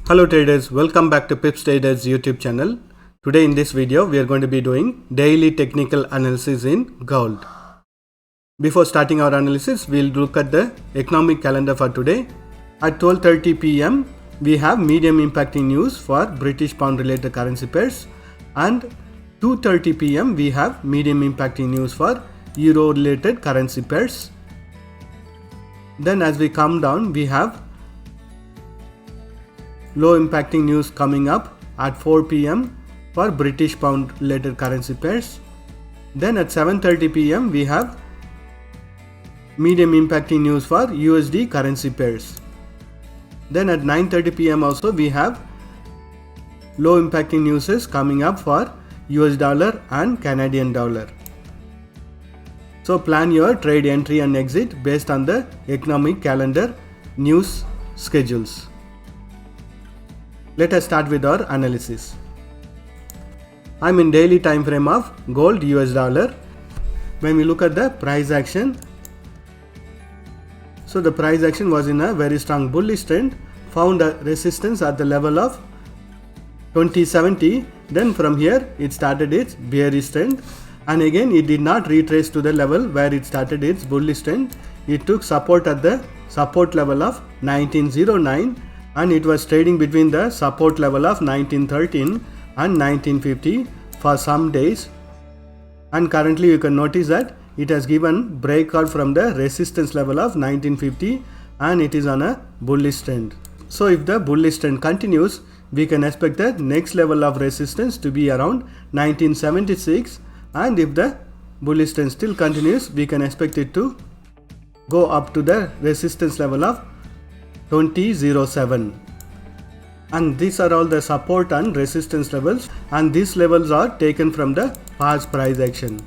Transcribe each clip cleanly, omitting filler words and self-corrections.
Hello traders, welcome back to Pips Traders YouTube channel. Today in this video we are going to be doing daily technical analysis in gold. Before starting our analysis, we'll look at the economic calendar for today. At 12:30 p.m. we have medium impacting news for British pound related currency pairs, and 2:30 p.m. we have medium impacting news for euro related currency pairs. Then as we come down, we have low impacting news coming up at 4 p.m. for British pound related currency pairs. Then at 7:30 p.m. we have medium impacting news for USD currency pairs. Then at 9:30 p.m. also we have low impacting news coming up for US dollar and Canadian dollar. So plan your trade entry and exit based on the economic calendar news schedules. Let us start with our analysis. I'm in daily time frame of gold US dollar. When we look at the price action, so the price action was in a very strong bullish trend, found a resistance at the level of 2070. Then from here it started its bearish trend, and again it did not retrace to the level where it started its bullish trend. It took support at the support level of 1909, and it was trading between the support level of 1913 and 1950 for some days, and currently you can notice that it has given breakout from the resistance level of 1950 and it is on a bullish trend. So if the bullish trend continues, we can expect the next level of resistance to be around 1976, and if the bullish trend still continues, we can expect it to go up to the resistance level of 2007. And these are all the support and resistance levels, and these levels are taken from the past price action.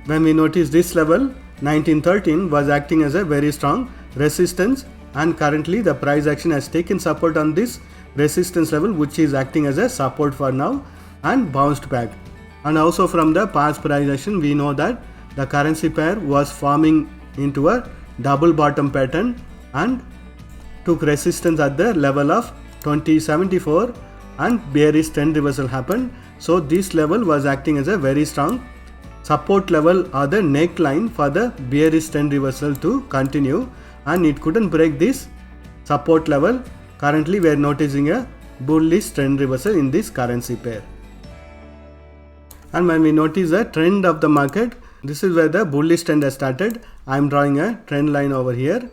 When we notice this level, 1913 was acting as a very strong resistance, and currently the price action has taken support on this resistance level, which is acting as a support for now, and bounced back. And also from the past price action, we know that the currency pair was forming into a double bottom pattern and took resistance at the level of 2074, and bearish trend reversal happened. So this level was acting as a very strong support level or the neckline for the bearish trend reversal to continue, and it couldn't break this support level. Currently we are noticing a bullish trend reversal in this currency pair. And when we notice the trend of the market, this is where the bullish trend has started. I am drawing a trend line over here.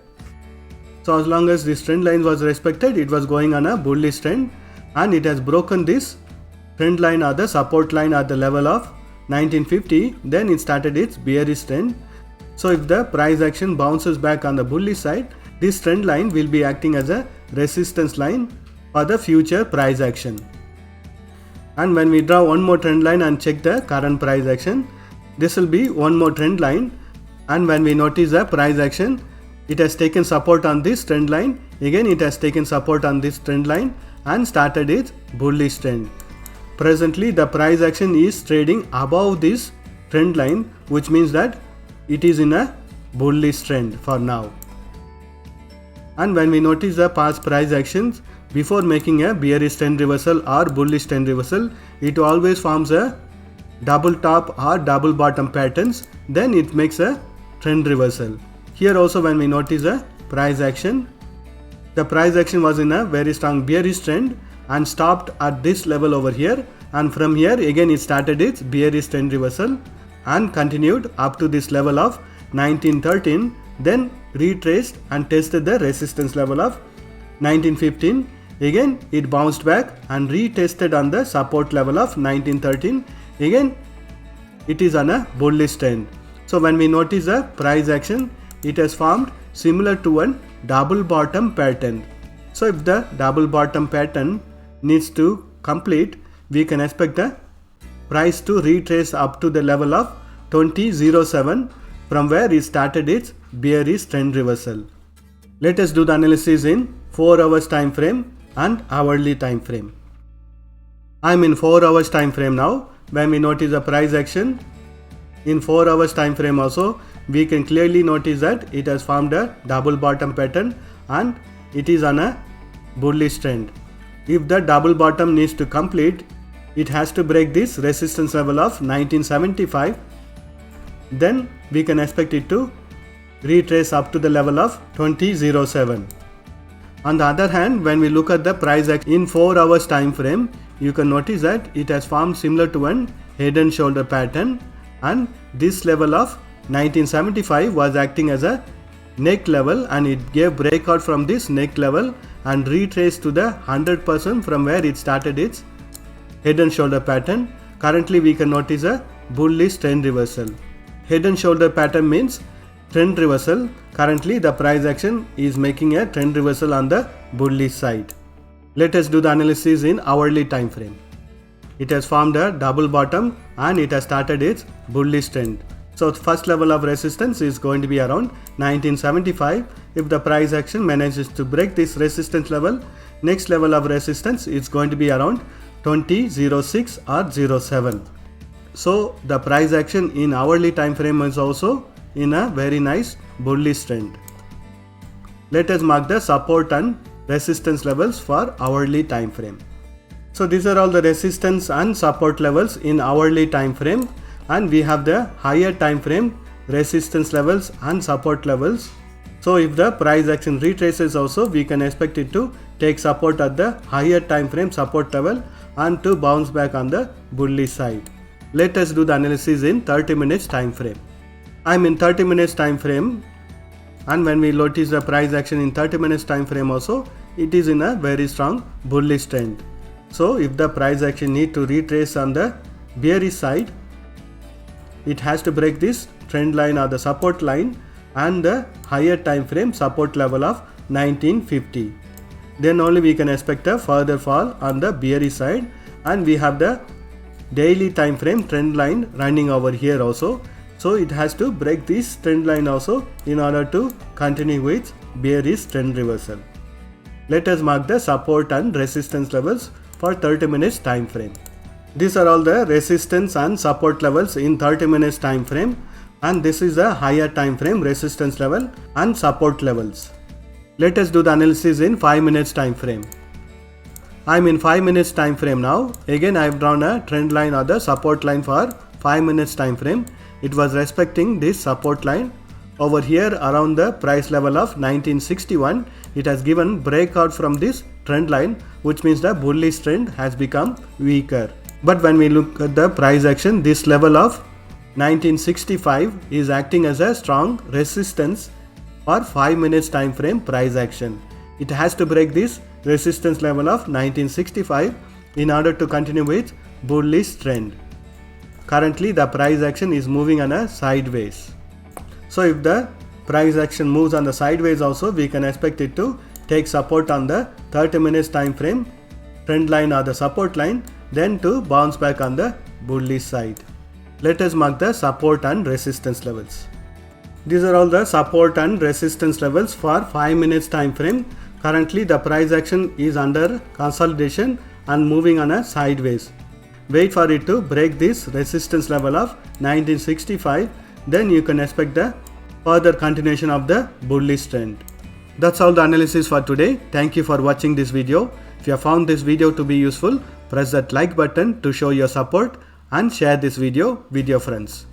So as long as this trend line was respected, it was going on a bullish trend, and it has broken this trend line or the support line at the level of 1950. Then it started its bearish trend. So if the price action bounces back on the bullish side, this trend line will be acting as a resistance line for the future price action. And when we draw one more trend line and check the current price action, this will be one more trend line. And when we notice the price action, it has taken support on this trend line. Again it has taken support on this trend line and started its bullish trend. Presently the price action is trading above this trend line, which means that it is in a bullish trend for now. And when we notice the past price actions, before making a bearish trend reversal or bullish trend reversal, it always forms a double top or double bottom patterns, then it makes a trend reversal. Here also when we notice a price action, the price action was in a very strong bearish trend and stopped at this level over here, and from here again it started its bearish trend reversal and continued up to this level of 1913, then retraced and tested the resistance level of 1915. Again it bounced back and retested on the support level of 1913. Again it is on a bullish trend. So when we notice a price action, it has formed similar to a double bottom pattern. So if the double bottom pattern needs to complete, we can expect the price to retrace up to the level of 2007, from where it started its bearish trend reversal. Let us do the analysis in 4 hours time frame and hourly time frame. I am in 4 hours time frame now. When we notice the price action in 4 hours time frame also, we can clearly notice that it has formed a double bottom pattern and it is on a bullish trend. if the double bottom needs to complete, it has to break this resistance level of 1975. Then we can expect it to retrace up to the level of 2007. On the other hand, when we look at the price action in 4 hours time frame, you can notice that it has formed similar to an head and shoulder pattern, and this level of 1975 was acting as a neck level, and it gave breakout from this neck level and retraced to the 100% from where it started its head and shoulder pattern. Currently we can notice a bullish trend reversal. Head and shoulder pattern means trend reversal. Currently the price action is making a trend reversal on the bullish side. Let us do the analysis in hourly time frame. It has formed a double bottom and it has started its bullish trend. So the first level of resistance is going to be around 1975. If the price action manages to break this resistance level, next level of resistance is going to be around 2006 or 07. So the price action in hourly time frame is also in a very nice bullish trend. Let us mark the support and resistance levels for hourly time frame. So these are all the resistance and support levels in hourly time frame, and we have the higher time frame resistance levels and support levels. So if the price action retraces also, we can expect it to take support at the higher time frame support level and to bounce back on the bullish side. Let us do the analysis in 30 minutes time frame. I am in 30 minutes time frame, and when we notice the price action in 30 minutes time frame also, it is in a very strong bullish trend. So if the price action need to retrace on the bearish side, it has to break this trend line or the support line and the higher time frame support level of 1950. Then only we can expect a further fall on the bearish side, and we have the daily time frame trend line running over here also. So it has to break this trend line also in order to continue with bearish trend reversal. Let us mark the support and resistance levels for 30 minutes time frame. These are all the resistance and support levels in 30 minutes time frame, and this is the higher time frame resistance level and support levels. Let us do the analysis in 5 minutes time frame. I am in 5 minutes time frame now. Again I have drawn a trend line or the support line for 5 minutes time frame. It was respecting this support line over here around the price level of 1961. It has given breakout from this trend line, which means the bullish trend has become weaker. But when we look at the price action, this level of 1965 is acting as a strong resistance for 5 minutes time frame price action. It has to break this resistance level of 1965 in order to continue with bullish trend. Currently the price action is moving on a sideways. So if the price action moves on the sideways also, we can expect it to take support on the 30 minutes time frame trend line or the support line, then to bounce back on the bullish side. Let us mark the support and resistance levels. These are all the support and resistance levels for 5 minutes time frame. Currently the price action is under consolidation and moving on a sideways. Wait for it to break this resistance level of 1965, then you can expect the further continuation of the bullish trend. That's all the analysis for today. Thank you for watching this video. If you have found this video to be useful, press that like button to show your support and share this video with your friends.